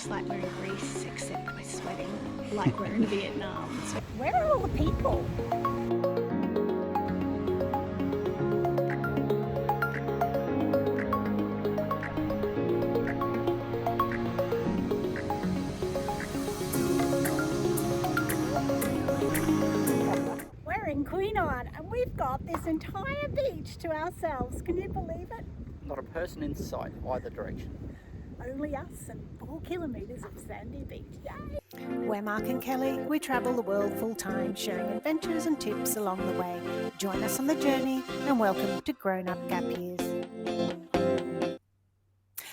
It's like we're in Greece, except we're sweating like we're in Vietnam. Where are all the people? We're in Quy Nhon and we've got this entire beach to ourselves. Can you believe it? Not a person in sight either direction. Only us and 4 kilometres of sandy beach. Yay! We're Mark and Kelly. We travel the world full time, sharing adventures and tips along the way. Join us on the journey and welcome to Grown Up Gap Years.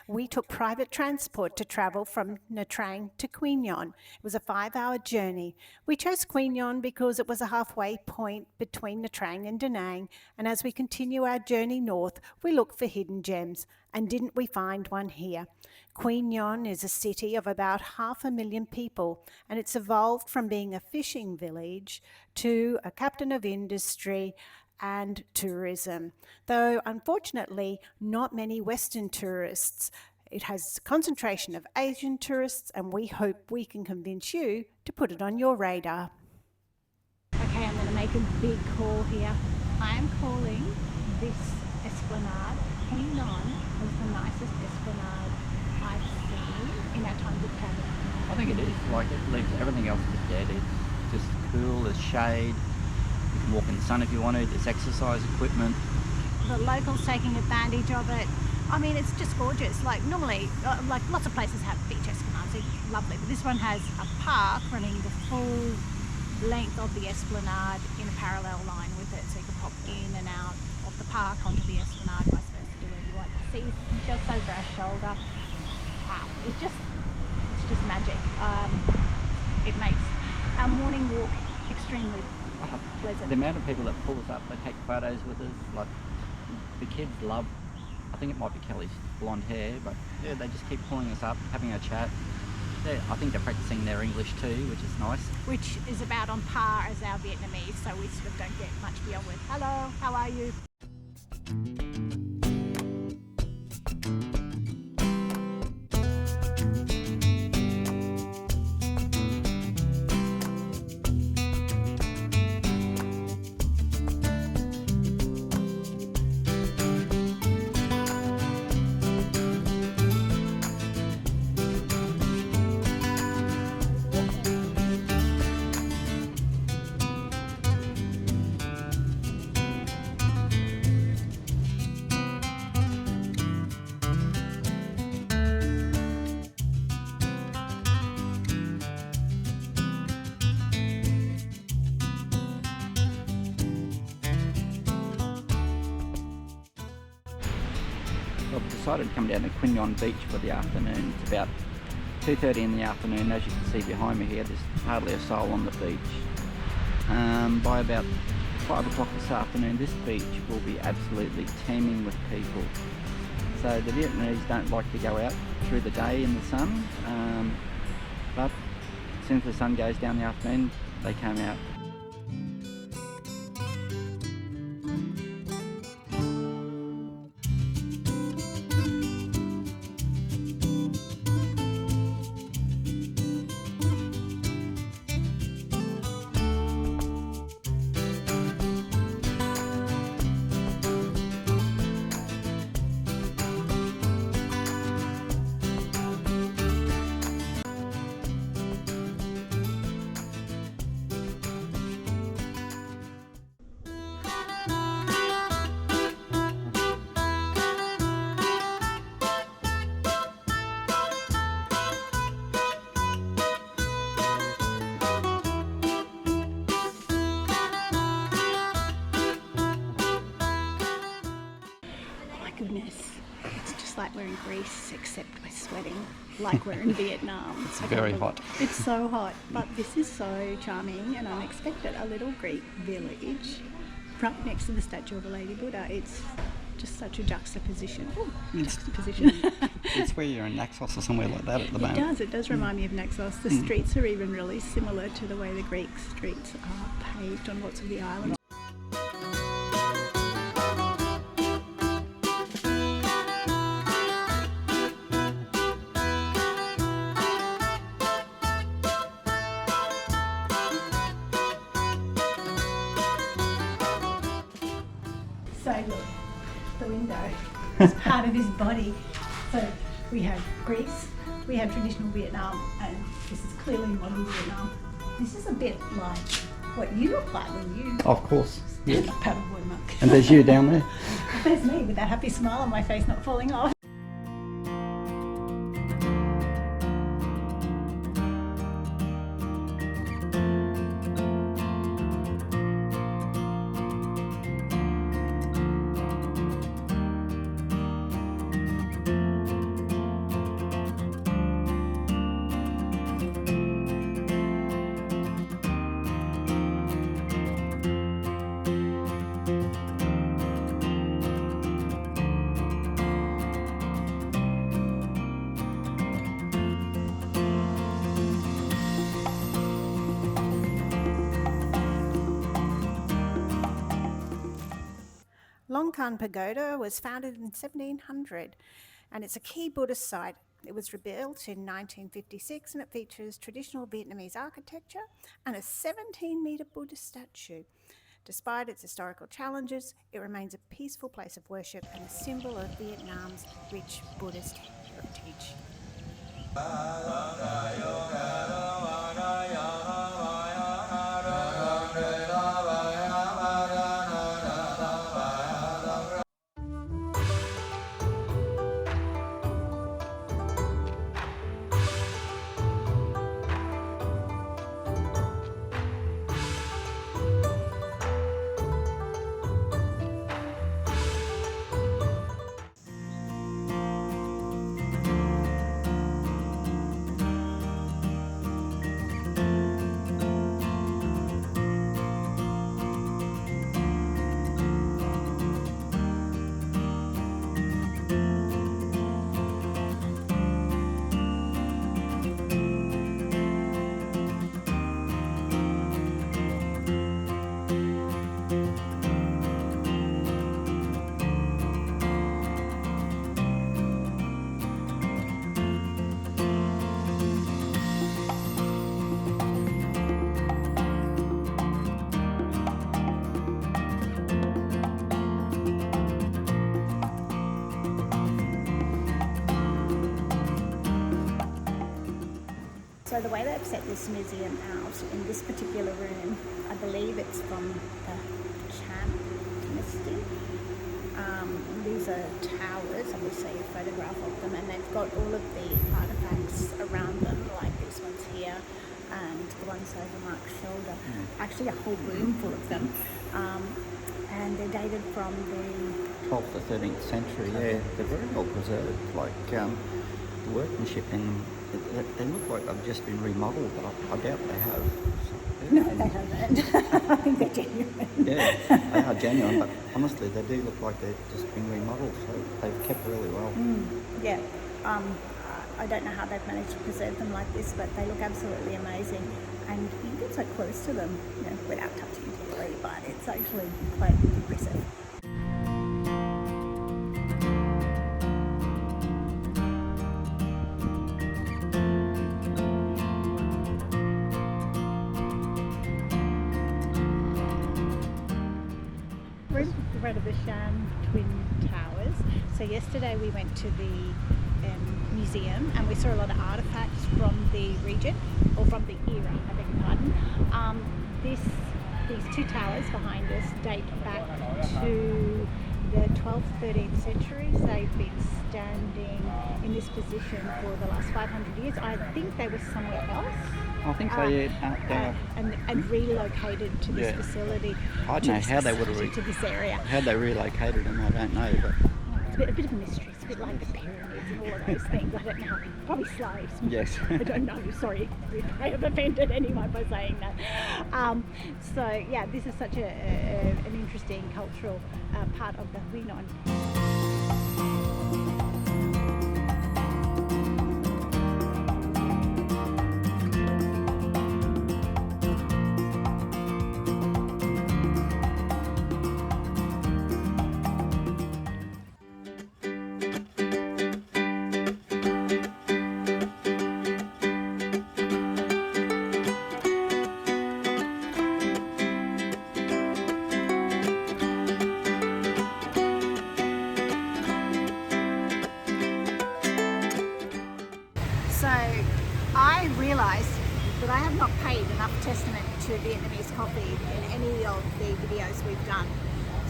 We took private transport to travel from Nha Trang to Quy Nhon. It was a 5-hour journey. We chose Quy Nhon because it was a halfway point between Nha Trang and Danang, and as we continue our journey north, we look for hidden gems. And didn't we find one here? Quy Nhon is a city of about 500,000 people, and it's evolved from being a fishing village to a captain of industry and tourism, though unfortunately not many Western tourists. It has a concentration of Asian tourists, and we hope we can convince you to put it on your radar. Okay, I'm going to make a big call here. I am calling this esplanade Ly Nhon as the nicest esplanade I've seen in our time of travel. I think it is. Like, it leaves everything else a bit dead. It's just cool, there's shade. You can walk in the sun if you want to. There's exercise equipment. The locals taking advantage of it. I mean, it's just gorgeous. Like normally, like lots of places have beach esplanades, they're lovely, but this one has a park running the full length of the esplanade in a parallel line with it, so you can pop in and out of the park onto the esplanade, vice versa, do whatever you want. See, just over our shoulder. Wow, it's just magic. It makes our morning walk extremely pleasant. The amount of people that pull us up, they take photos with us. Like, the kids love, I think it might be Kelly's blonde hair, but yeah, they just keep pulling us up, having a chat. I think they're practicing their English too, which is nice. Which is about on par as our Vietnamese, so we sort of don't get much beyond with hello, how are you? I've decided to come down to Quy Nhon Beach for the afternoon. It's about 2:30 in the afternoon. As you can see behind me here, there's hardly a soul on the beach. By about 5 o'clock this afternoon, this beach will be absolutely teeming with people. So the Vietnamese don't like to go out through the day in the sun, but as soon as the sun goes down in the afternoon, they come out. Goodness, it's just like we're in Greece, except we're sweating like we're in Vietnam. It's very hot. It's so hot, but this is so charming and unexpected. A little Greek village right next to the statue of a Lady Buddha. It's just such a juxtaposition. Ooh, juxtaposition. It's where you're in Naxos or somewhere like that at the moment. It does remind me of Naxos. The streets are even really similar to the way the Greek streets are paved on lots of the islands. the window as part of his body. So we have Greece, we have traditional Vietnam, and this is clearly modern Vietnam. This is a bit like what you look like when you Of course. Yeah. paddleboard monk. And there's you down there. There's me with that happy smile on my face not falling off. Longkan Pagoda was founded in 1700 and it's a key Buddhist site. It was rebuilt in 1956 and it features traditional Vietnamese architecture and a 17-metre Buddhist statue. Despite its historical challenges, it remains a peaceful place of worship and a symbol of Vietnam's rich Buddhist heritage. So the way they've set this museum out in this particular room, I believe it's from the Cham dynasty. These are towers, and we'll see a photograph of them, and they've got all of the artifacts around them, like this one's here and the ones over Mark's shoulder. Actually a whole room full of them, and they're dated from the 12th to 13th century, yeah. They're very well preserved, like the workmanship, and they look like they've just been remodelled, but I doubt they have. So, yeah. No, they haven't. I think they're genuine. Yeah, they are genuine, but honestly, they do look like they've just been remodelled, so they've kept really well. Yeah. I don't know how they've managed to preserve them like this, but they look absolutely amazing. And you can get so close to them, you know, without touching really, but it's actually quite impressive. We're in front of the Cham Twin Towers. So yesterday we went to the museum and we saw a lot of artifacts from the region, or from the era, I beg your pardon. These two towers behind us date back to the 12th, 13th centuries. They've been standing in this position for the last 500 years. I think they were somewhere else. I think so, yeah. And relocated to this facility. I don't know how they would have to this area. how they relocated them, I don't know, but It's a bit of a mystery. It's a bit like the pyramids and all of those things. I don't know. Probably slaves. yes. I don't know. Sorry if I have offended anyone by saying that. So yeah, this is such an interesting cultural part of the Quy Nhon. I realised that I have not paid enough testament to Vietnamese coffee in any of the videos we've done.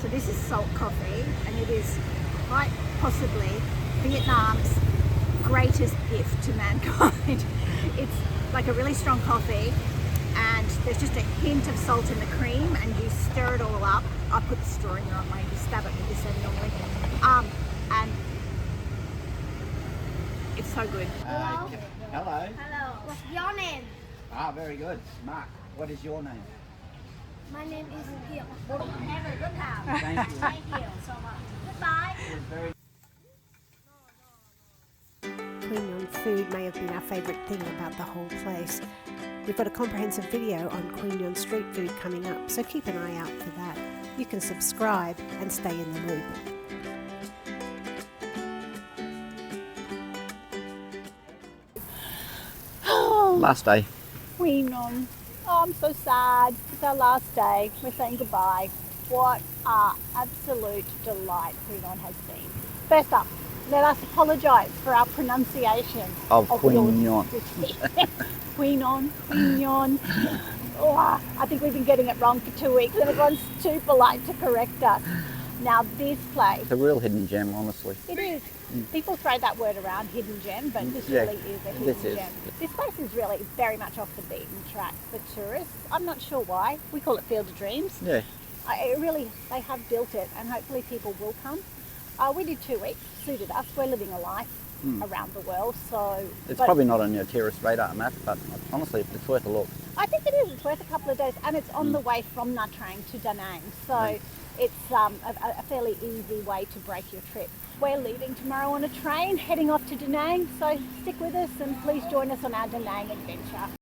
So this is salt coffee, and it is quite possibly Vietnam's greatest gift to mankind. It's like a really strong coffee, and there's just a hint of salt in the cream, and you stir it all up. I put the straw in the wrong way, you stab it with this end normally. And it's so good. Hello. Hello. What's your name? Ah, very good. Mark, what is your name? My name is Gil. Have a good time. Thank you. Thank you so much. Goodbye. Very Quy Nhon food may have been our favourite thing about the whole place. We've got a comprehensive video on Quy Nhon street food coming up, so keep an eye out for that. You can subscribe and stay in the loop. Last day. Quy Nhon. Oh, I'm so sad. It's our last day. We're saying goodbye. What an absolute delight Quy Nhon has been. First up, let us apologise for our pronunciation Of Quy yours. Nhon. Quy Nhon, Quy Nhon. Oh, I think we've been getting it wrong for 2 weeks, and everyone's too polite to correct us. Now this place, It's a real hidden gem, honestly. it is. People throw that word around, hidden gem, but this Yeah, really is a hidden this is. gem. This place is really very much off the beaten track for tourists. I'm not sure why. We call it Field of Dreams. Yeah. They have built it, and hopefully people will come. We did 2 weeks, suited us. We're living a life around the world, so... It's but probably not on your tourist radar map, but honestly, it's worth a look. I think it is. It's worth a couple of days, and it's on the way from Nha Trang to Danang, so it's a fairly easy way to break your trip. We're leaving tomorrow on a train, heading off to Danang, so stick with us and please join us on our Danang adventure.